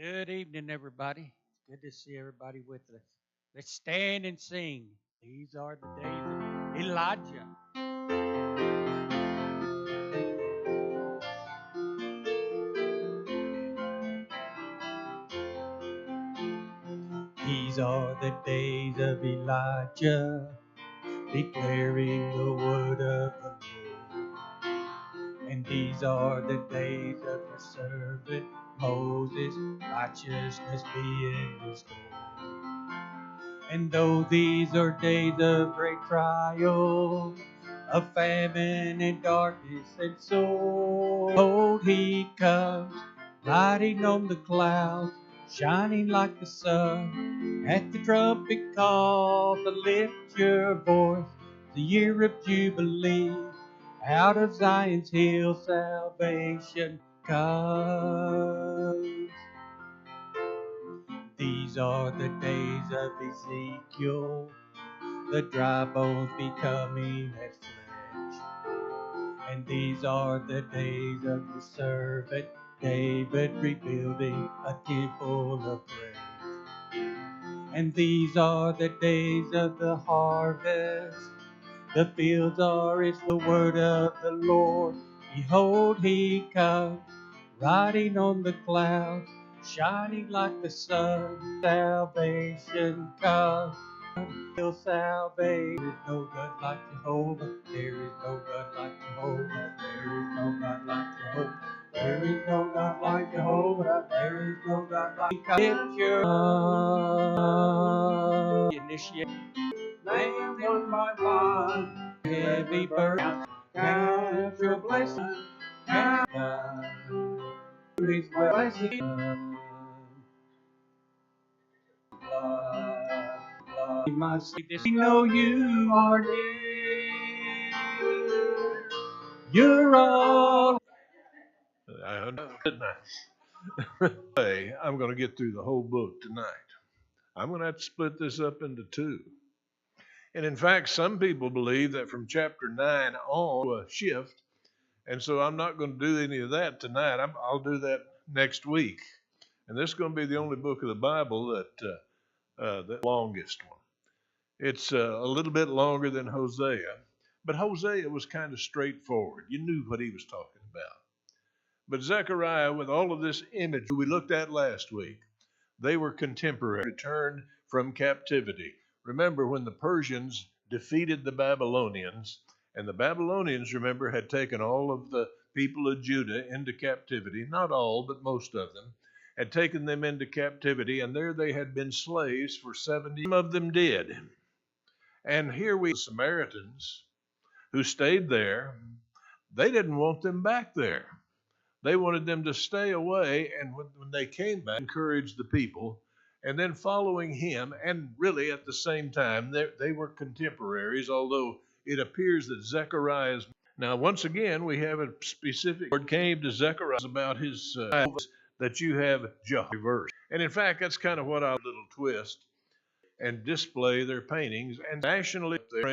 Good evening, everybody. It's good to see everybody with us. Let's stand and sing. These are the days of Elijah. These are the days of Elijah, declaring the word of the Lord. And these are the days of the servant Moses, righteousness being restored. And though these are days of great trial, of famine and darkness and sorrow, behold, he comes, riding on the clouds, shining like the sun. At the trumpet call to lift your voice, the year of Jubilee, out of Zion's hill salvation comes. These are the days of Ezekiel, the dry bones becoming as flesh. And these are the days of the servant David, rebuilding a temple of praise. And these are the days of the harvest, the fields are as the word of the Lord. Behold, he comes, riding on the clouds, shining like the sun. Salvation comes, till salvation. There is no God like Jehovah. There is no God like Jehovah. There is no God like Jehovah. There is no God like Jehovah. There is no God like Jehovah. Initiate. Name one by one. Heavy burden. Count your blessings. Count his blessings. My sweetness, we know you are near. You're all. I didn't I? I'm going to get through the whole book tonight. I'm going to have to split this up into two. And in fact, some people believe that from chapter 9 on, a shift. And so I'm not going to do any of that tonight. I'll do that next week. And this is going to be the only book of the Bible the longest one. It's a little bit longer than Hosea, but Hosea was kind of straightforward. You knew what he was talking about. But Zechariah, with all of this image we looked at last week, they were contemporary, returned from captivity. Remember when the Persians defeated the Babylonians, and the Babylonians, remember, had taken all of the people of Judah into captivity, not all, but most of them, had taken them into captivity, and there they had been slaves for 70. Some of them did. And here we, the Samaritans, who stayed there, they didn't want them back there. They wanted them to stay away, and when they came back, encourage the people, and then following him, and really at the same time, they were contemporaries, although it appears that Zechariah's. Now, once again, we have a specific word came to Zechariah about his that you have Jehovah reversed. And in fact, that's kind of what our little twist. And display their paintings and nationally look